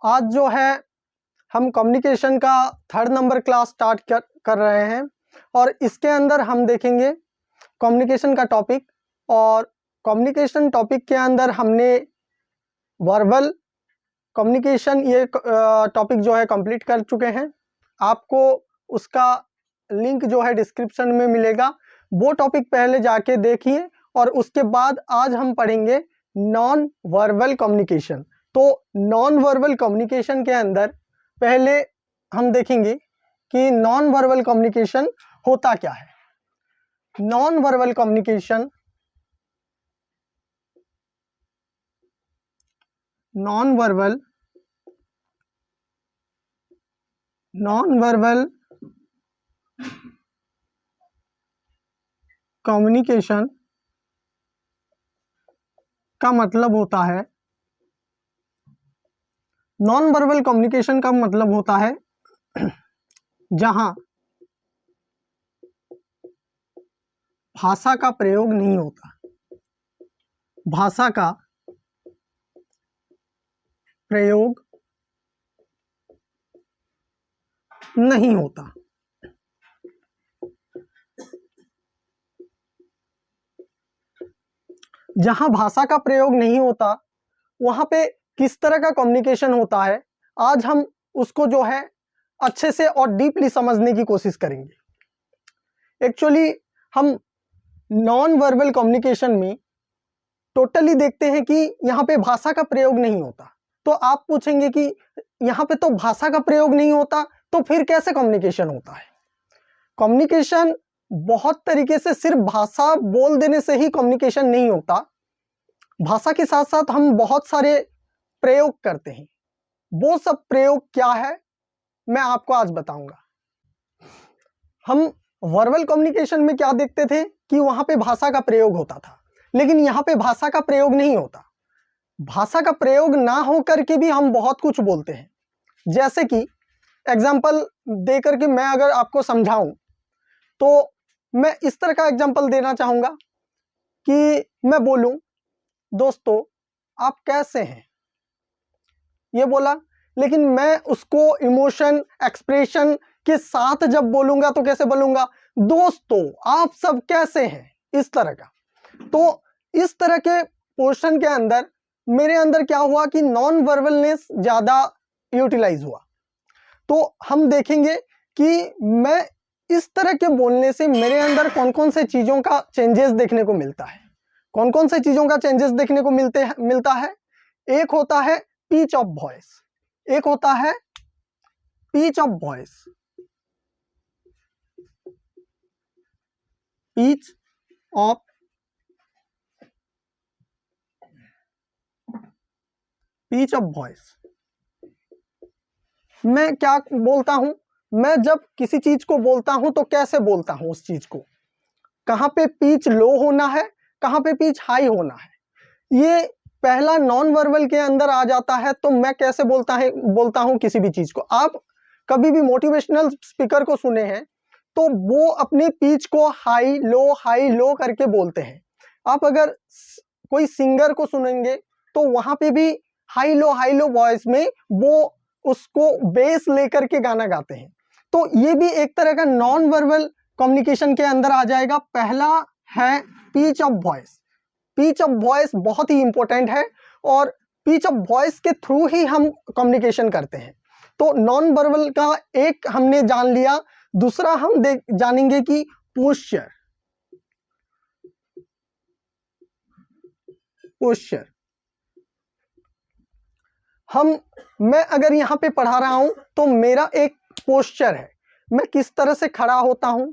आज जो है हम कम्युनिकेशन का 3rd नंबर क्लास स्टार्ट कर रहे हैं और इसके अंदर हम देखेंगे कम्युनिकेशन का टॉपिक। और कम्युनिकेशन टॉपिक के अंदर हमने वर्बल कम्युनिकेशन ये टॉपिक जो है कंप्लीट कर चुके हैं। आपको उसका लिंक जो है डिस्क्रिप्शन में मिलेगा, वो टॉपिक पहले जाके देखिए और उसके बाद आज हम पढ़ेंगे नॉन वर्बल कम्युनिकेशन। तो नॉन वर्बल कम्युनिकेशन के अंदर पहले हम देखेंगे कि नॉन वर्बल कम्युनिकेशन होता क्या है। Non verbal communication non verbal communication का मतलब होता है, नॉन वर्बल कम्युनिकेशन का मतलब होता है जहां भाषा का प्रयोग नहीं होता। भाषा का प्रयोग नहीं होता। जहां भाषा का प्रयोग नहीं होता वहां पे किस तरह का कम्युनिकेशन होता है, आज हम उसको जो है अच्छे से और डीपली समझने की कोशिश करेंगे। एक्चुअली हम नॉन वर्बल कम्युनिकेशन में टोटली देखते हैं कि यहाँ पे भाषा का प्रयोग नहीं होता। तो आप पूछेंगे कि यहाँ पे तो भाषा का प्रयोग नहीं होता तो फिर कैसे कम्युनिकेशन होता है। कम्युनिकेशन बहुत तरीके से, सिर्फ भाषा बोल देने से ही कम्युनिकेशन नहीं होता। भाषा के साथ साथ हम बहुत सारे प्रयोग करते हैं। वो सब प्रयोग क्या है मैं आपको आज बताऊंगा। हम वर्बल कम्युनिकेशन में क्या देखते थे कि वहां पे भाषा का प्रयोग होता था, लेकिन यहाँ पे भाषा का प्रयोग नहीं होता। भाषा का प्रयोग ना हो करके भी हम बहुत कुछ बोलते हैं। जैसे कि एग्जाम्पल दे करके मैं अगर आपको समझाऊं तो मैं इस तरह का एग्जाम्पल देना चाहूंगा कि मैं बोलूं, दोस्तों आप कैसे हैं, ये बोला, लेकिन मैं उसको इमोशन एक्सप्रेशन के साथ जब बोलूंगा तो कैसे बोलूंगा, दोस्तों आप सब कैसे हैं, इस तरह का। तो इस तरह के पोर्शन के अंदर मेरे अंदर क्या हुआ कि नॉन वर्बलनेस ज्यादा यूटिलाइज हुआ। तो हम देखेंगे कि मैं इस तरह के बोलने से मेरे अंदर कौन कौन से चीजों का चेंजेस देखने को मिलता है। कौन कौन से चीजों का चेंजेस देखने को मिलता है। एक होता है पिच ऑफ वॉइस, एक होता है pitch of voice, pitch of voice. मैं क्या बोलता हूं, मैं जब किसी चीज को बोलता हूं तो कैसे बोलता हूं, उस चीज को कहां पे पिच लो होना है, कहां पे पिच हाई होना है, ये पहला नॉन वर्बल के अंदर आ जाता है। तो मैं कैसे बोलता हूं किसी भी चीज को। आप कभी भी मोटिवेशनल स्पीकर को सुने हैं तो वो अपने पिच को हाई लो करके बोलते हैं। आप अगर कोई सिंगर को सुनेंगे तो वहां पे भी हाई लो वॉइस में वो उसको बेस लेकर के गाना गाते हैं। तो ये भी एक तरह का नॉन वर्बल कम्युनिकेशन के अंदर आ जाएगा। पहला है pitch of voice. Pitch of voice बहुत ही इंपॉर्टेंट है और पिच ऑफ वॉइस के थ्रू ही हम कम्युनिकेशन करते हैं। तो नॉन वर्बल का एक हमने जान लिया। दूसरा हम जानेंगे कि पोस्चर। मैं अगर यहाँ पे पढ़ा रहा हूं तो मेरा एक पोस्चर है, मैं किस तरह से खड़ा होता हूं,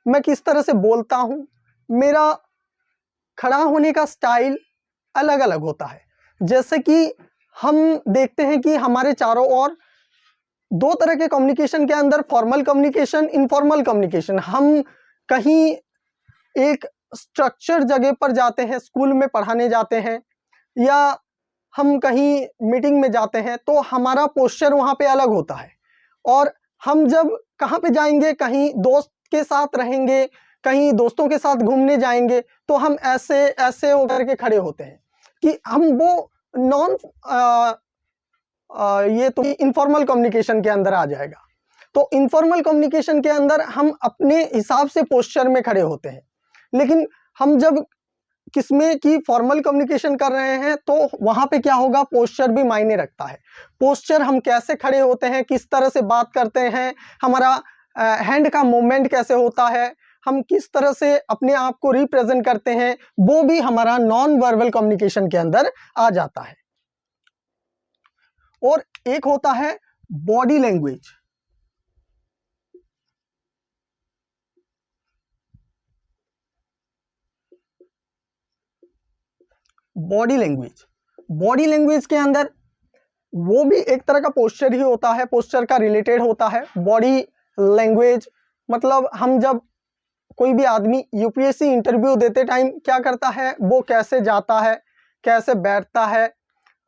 मैं किस तरह से बोलता हूं, मेरा खड़ा होने का स्टाइल अलग अलग होता है। जैसे कि हम देखते हैं कि हमारे चारों ओर दो तरह के कम्युनिकेशन के अंदर, फॉर्मल कम्युनिकेशन, इनफॉर्मल कम्युनिकेशन। हम कहीं एक स्ट्रक्चर जगह पर जाते हैं, स्कूल में पढ़ाने जाते हैं या हम कहीं मीटिंग में जाते हैं तो हमारा पोस्चर वहां पे अलग होता है। और हम जब कहाँ पे जाएंगे, कहीं दोस्त के साथ रहेंगे, कहीं दोस्तों के साथ घूमने जाएंगे तो हम ऐसे होकर के खड़े होते हैं कि हम वो नॉन ये तो इनफॉर्मल कम्युनिकेशन के अंदर आ जाएगा। तो इनफॉर्मल कम्युनिकेशन के अंदर हम अपने हिसाब से पोस्चर में खड़े होते हैं, लेकिन हम जब किसमें की फॉर्मल कम्युनिकेशन कर रहे हैं तो वहां पे क्या होगा, पोस्चर भी मायने रखता है। पोस्चर, हम कैसे खड़े होते हैं, किस तरह से बात करते हैं, हमारा हैंड का मूवमेंट कैसे होता है, हम किस तरह से अपने आप को रिप्रेजेंट करते हैं, वो भी हमारा नॉन वर्बल कम्युनिकेशन के अंदर आ जाता है। और एक होता है body language. Body language, body language के अंदर वो भी एक तरह का पोस्चर ही होता है, पोस्चर का रिलेटेड होता है। बॉडी लैंग्वेज मतलब हम जब कोई भी आदमी यूपीएससी इंटरव्यू देते टाइम क्या करता है, वो कैसे जाता है, कैसे बैठता है,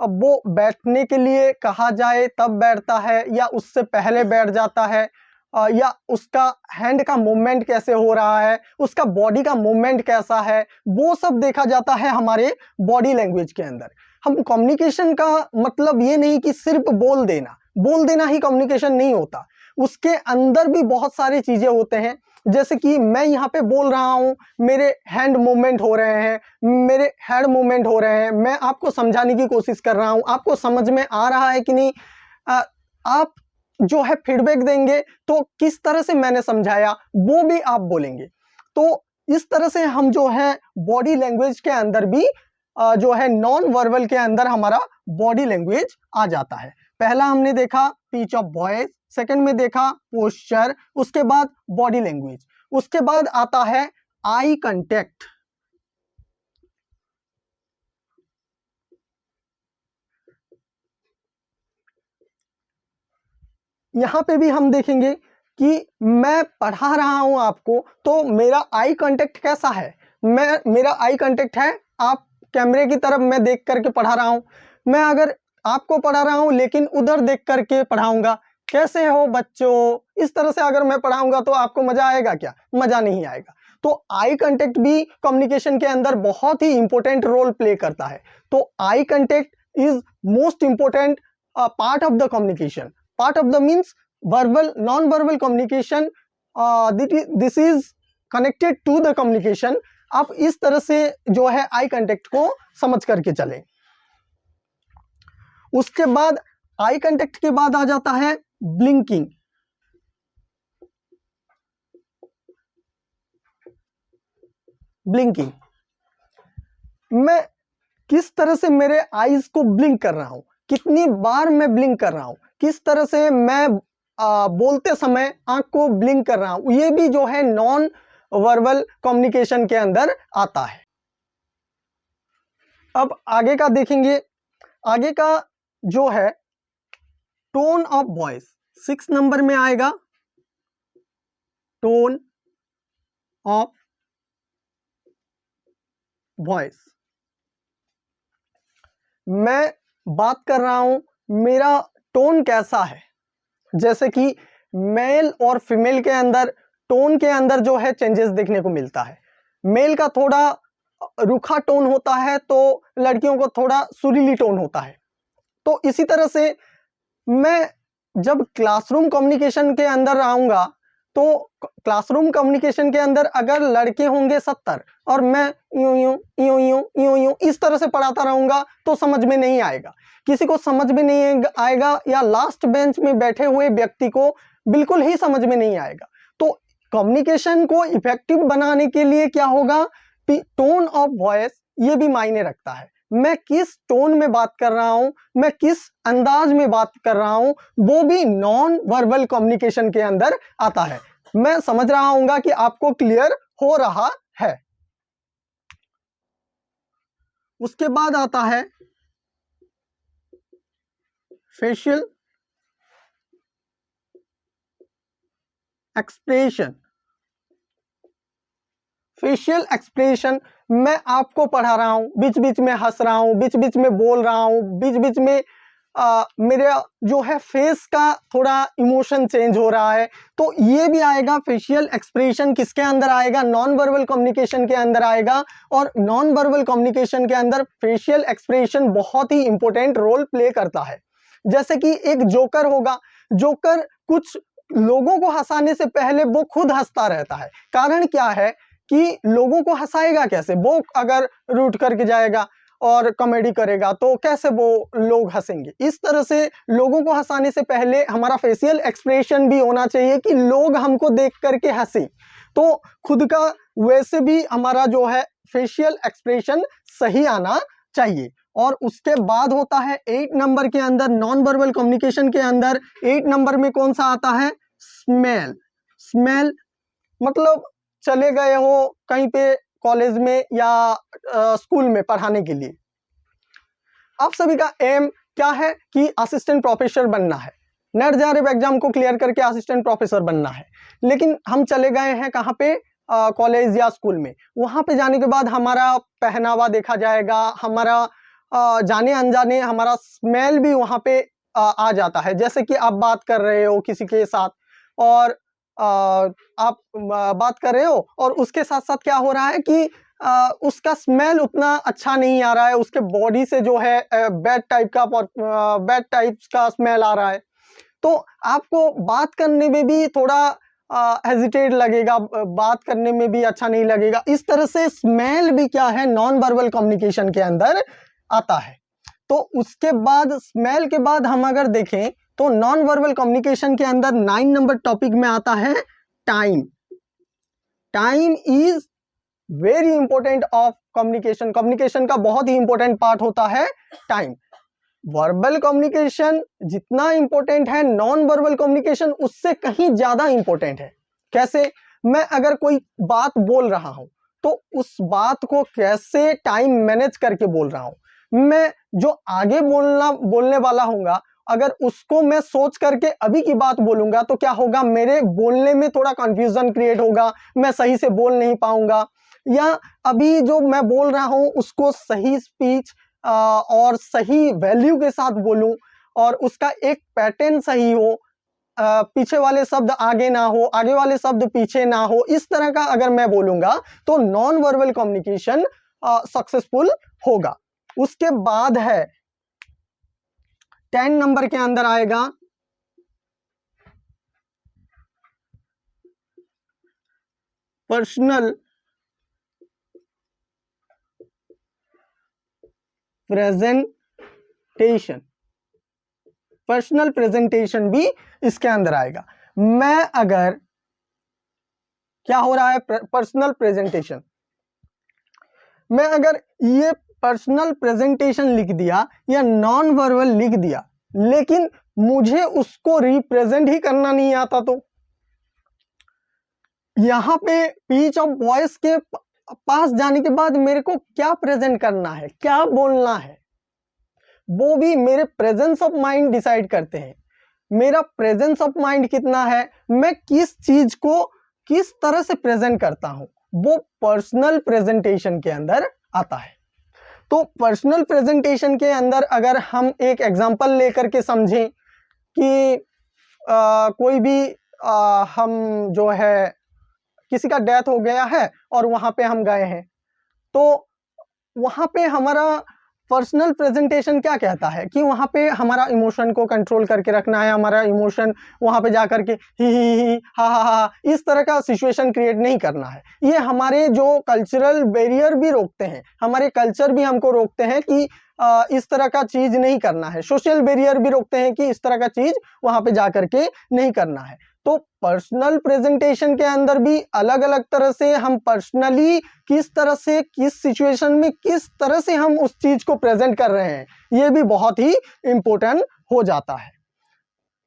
अब वो बैठने के लिए कहा जाए तब बैठता है या उससे पहले बैठ जाता है, या उसका हैंड का मूवमेंट कैसे हो रहा है, उसका बॉडी का मूवमेंट कैसा है, वो सब देखा जाता है हमारे बॉडी लैंग्वेज के अंदर। हम कम्युनिकेशन का मतलब ये नहीं कि सिर्फ बोल देना ही कम्युनिकेशन नहीं होता, उसके अंदर भी बहुत सारी चीजें होते हैं। जैसे कि मैं यहाँ पे बोल रहा हूँ, मेरे हैंड मूवमेंट हो रहे हैं, मैं आपको समझाने की कोशिश कर रहा हूँ, आपको समझ में आ रहा है कि नहीं, आप जो है फीडबैक देंगे तो किस तरह से मैंने समझाया वो भी आप बोलेंगे। तो इस तरह से हम जो है बॉडी लैंग्वेज के अंदर भी जो है नॉन वर्बल के अंदर हमारा बॉडी लैंग्वेज आ जाता है। पहला हमने देखा पिच ऑफ वॉइस, सेकंड में देखा पोस्चर, उसके बाद बॉडी लैंग्वेज, उसके बाद आता है आई कांटेक्ट। यहां पे भी हम देखेंगे कि मैं पढ़ा रहा हूं आपको तो मेरा आई कांटेक्ट कैसा है, मेरा आई कांटेक्ट है आप कैमरे की तरफ मैं देख करके पढ़ा रहा हूं। मैं अगर आपको पढ़ा रहा हूं लेकिन उधर देख करके पढ़ाऊंगा, कैसे हो बच्चों, इस तरह से अगर मैं पढ़ाऊंगा तो आपको मजा आएगा क्या, मजा नहीं आएगा। तो आई कांटेक्ट भी कम्युनिकेशन के अंदर बहुत ही इंपॉर्टेंट रोल प्ले करता है। तो eye contact is most important part of the communication, part of the means verbal non verbal communication, this is connected to the communication. आप इस तरह से जो है आई कांटेक्ट को समझ करके चलें। उसके बाद आई कांटेक्ट के बाद आ जाता है ब्लिंकिंग। ब्लिंकिंग, मैं किस तरह से मेरे आईज को ब्लिंक कर रहा हूं, कितनी बार मैं ब्लिंक कर रहा हूं, किस तरह से मैं बोलते समय आंख को ब्लिंक कर रहा हूं, ये भी जो है नॉन वर्बल कम्युनिकेशन के अंदर आता है। अब आगे का देखेंगे, आगे का जो है टोन ऑफ वॉइस, 6 नंबर में आएगा टोन ऑफ वॉइस। मैं बात कर रहा हूं, मेरा टोन कैसा है, जैसे कि मेल और फीमेल के अंदर टोन के अंदर जो है चेंजेस देखने को मिलता है। मेल का थोड़ा रूखा टोन होता है तो लड़कियों को थोड़ा सुरीली टोन होता है। तो इसी तरह से मैं जब क्लासरूम कम्युनिकेशन के अंदर आऊंगा तो क्लासरूम कम्युनिकेशन के अंदर अगर लड़के होंगे 70 और मैं यूं यूं यूं यूं यूं यूं इस तरह से पढ़ाता रहूंगा तो समझ में नहीं आएगा, किसी को समझ में नहीं आएगा, या लास्ट बेंच में बैठे हुए व्यक्ति को बिल्कुल ही समझ में नहीं आएगा। तो कम्युनिकेशन को इफेक्टिव बनाने के लिए क्या होगा, टोन ऑफ वॉइस ये भी मायने रखता है। मैं किस टोन में बात कर रहा हूं, मैं किस अंदाज में बात कर रहा हूं, वो भी नॉन वर्बल कम्युनिकेशन के अंदर आता है। मैं समझ रहा हूंगा कि आपको क्लियर हो रहा है। उसके बाद आता है फेशियल एक्सप्रेशन। फेशियल एक्सप्रेशन, मैं आपको पढ़ा रहा हूं, बीच बीच में हंस रहा हूं, बीच बीच में बोल रहा हूं, बीच बीच में मेरे जो है फेस का थोड़ा इमोशन चेंज हो रहा है, तो ये भी आएगा। फेशियल एक्सप्रेशन किसके अंदर आएगा, नॉन वर्बल कम्युनिकेशन के अंदर आएगा। और नॉन वर्बल कम्युनिकेशन के अंदर फेशियल एक्सप्रेशन बहुत ही इंपॉर्टेंट रोल प्ले करता है। जैसे कि एक जोकर होगा, जोकर कुछ लोगों को हंसाने से पहले वो खुद हंसता रहता है। कारण क्या है कि लोगों को हंसाएगा कैसे? वो अगर रूठ करके जाएगा और कॉमेडी करेगा तो कैसे वो लोग हंसेंगे? इस तरह से लोगों को हंसाने से पहले हमारा फेशियल एक्सप्रेशन भी होना चाहिए कि लोग हमको देख करके हंसे। तो खुद का वैसे भी हमारा जो है फेशियल एक्सप्रेशन सही आना चाहिए। और उसके बाद होता है 8 नंबर के अंदर, नॉन वर्बल कम्युनिकेशन के अंदर 8 नंबर में कौन सा आता है? स्मेल। स्मेल मतलब चले गए हो कहीं पे कॉलेज में या स्कूल में पढ़ाने के लिए, आप सभी का एम क्या है कि असिस्टेंट प्रोफेसर बनना है, नेट जेआरएफ एग्जाम को क्लियर करके असिस्टेंट प्रोफेसर बनना है। लेकिन हम चले गए हैं कहाँ पे? कॉलेज या स्कूल में। वहां पे जाने के बाद हमारा पहनावा देखा जाएगा, हमारा जाने अनजाने हमारा स्मेल भी वहां पे आ जाता है। जैसे कि आप बात कर रहे हो किसी के साथ और आप बात कर रहे हो और उसके साथ साथ क्या हो रहा है कि उसका स्मेल उतना अच्छा नहीं आ रहा है, उसके बॉडी से जो है बैड टाइप्स का स्मेल आ रहा है, तो आपको बात करने में भी थोड़ा हेजिटेट लगेगा, बात करने में भी अच्छा नहीं लगेगा। इस तरह से स्मेल भी क्या है? नॉन वर्बल कम्युनिकेशन के अंदर आता है। तो उसके बाद स्मेल के बाद हम अगर देखें तो नॉन वर्बल कम्युनिकेशन के अंदर 9 नंबर टॉपिक में आता है time. Time is very important of communication. Communication का बहुत ही इंपॉर्टेंट पार्ट होता है टाइम। वर्बल कम्युनिकेशन जितना इंपॉर्टेंट है, नॉन वर्बल कम्युनिकेशन उससे कहीं ज्यादा इंपॉर्टेंट है। कैसे? मैं अगर कोई बात बोल रहा हूं तो उस बात को कैसे टाइम मैनेज करके बोल रहा हूं, मैं जो आगे बोलने वाला हूंगा अगर उसको मैं सोच करके अभी की बात बोलूंगा तो क्या होगा? मेरे बोलने में थोड़ा कंफ्यूजन क्रिएट होगा, मैं सही से बोल नहीं पाऊंगा। या अभी जो मैं बोल रहा हूं उसको सही स्पीच और सही वैल्यू के साथ बोलूं और उसका एक पैटर्न सही हो, पीछे वाले शब्द आगे ना हो, आगे वाले शब्द पीछे ना हो, इस तरह का अगर मैं बोलूंगा तो नॉन वर्बल कम्युनिकेशन सक्सेसफुल होगा। उसके बाद है 10 नंबर के अंदर आएगा पर्सनल प्रेजेंटेशन। पर्सनल प्रेजेंटेशन भी इसके अंदर आएगा। मैं अगर क्या हो रहा है? पर्सनल प्रेजेंटेशन, मैं अगर ये पर्सनल प्रेजेंटेशन लिख दिया या नॉन वर्बल लिख दिया लेकिन मुझे उसको रिप्रेजेंट ही करना नहीं आता, तो यहां पे पिच ऑफ वॉइस के पास जाने के बाद मेरे को क्या प्रेजेंट करना है, क्या बोलना है, वो भी मेरे प्रेजेंस ऑफ माइंड डिसाइड करते हैं। मेरा प्रेजेंस ऑफ माइंड कितना है, मैं किस चीज को किस तरह से प्रेजेंट करता हूं, वो पर्सनल प्रेजेंटेशन के अंदर आता है। तो पर्सनल प्रेजेंटेशन के अंदर अगर हम एक एग्जांपल लेकर के समझें कि कोई भी हम जो है किसी का डेथ हो गया है और वहां पे हम गए हैं, तो वहां पे हमारा पर्सनल प्रेजेंटेशन क्या कहता है कि वहां पे हमारा इमोशन को कंट्रोल करके रखना है। हमारा इमोशन वहां पे जा करके ही हा इस तरह का सिचुएशन क्रिएट नहीं करना है। ये हमारे जो कल्चरल बैरियर भी रोकते हैं, हमारे कल्चर भी हमको रोकते हैं कि इस तरह का चीज नहीं करना है। सोशल बैरियर भी रोकते हैं कि इस तरह का चीज वहां पे जा करके नहीं करना है। तो पर्सनल प्रेजेंटेशन के अंदर भी अलग अलग तरह से हम पर्सनली किस तरह से किस सिचुएशन में किस तरह से हम उस चीज को प्रेजेंट कर रहे हैं, ये भी बहुत ही इंपॉर्टेंट हो जाता है।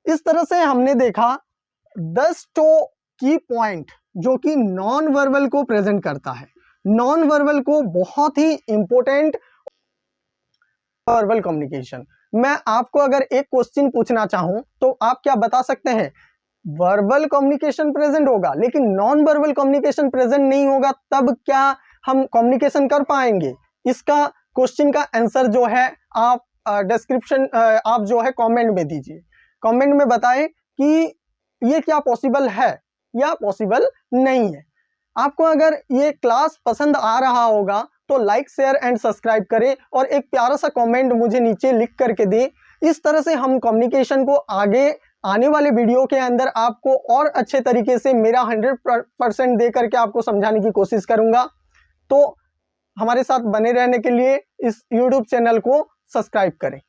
इस तरह से हमने देखा 10 की पॉइंट जो कि नॉन वर्बल को प्रेजेंट करता है। नॉन वर्बल को बहुत ही इंपॉर्टेंट वर्बल कम्युनिकेशन। मैं आपको अगर एक क्वेश्चन पूछना चाहूं तो आप क्या बता सकते हैं? वर्बल कम्युनिकेशन प्रेजेंट होगा लेकिन नॉन वर्बल कम्युनिकेशन प्रेजेंट नहीं होगा, तब क्या हम कम्युनिकेशन कर पाएंगे? इसका क्वेश्चन का आंसर जो है आप डिस्क्रिप्शन आप जो है कमेंट में दीजिए। कमेंट में बताएं कि ये क्या पॉसिबल है या पॉसिबल नहीं है। आपको अगर ये क्लास पसंद आ रहा होगा तो लाइक शेयर एंड सब्सक्राइब करें और एक प्यारा सा कमेंट मुझे नीचे लिख करके दें इस तरह से हम कम्युनिकेशन को आगे आने वाले वीडियो के अंदर आपको और अच्छे तरीके से मेरा 100% दे करके आपको समझाने की कोशिश करूंगा। तो हमारे साथ बने रहने के लिए इस YouTube चैनल को सब्सक्राइब करें।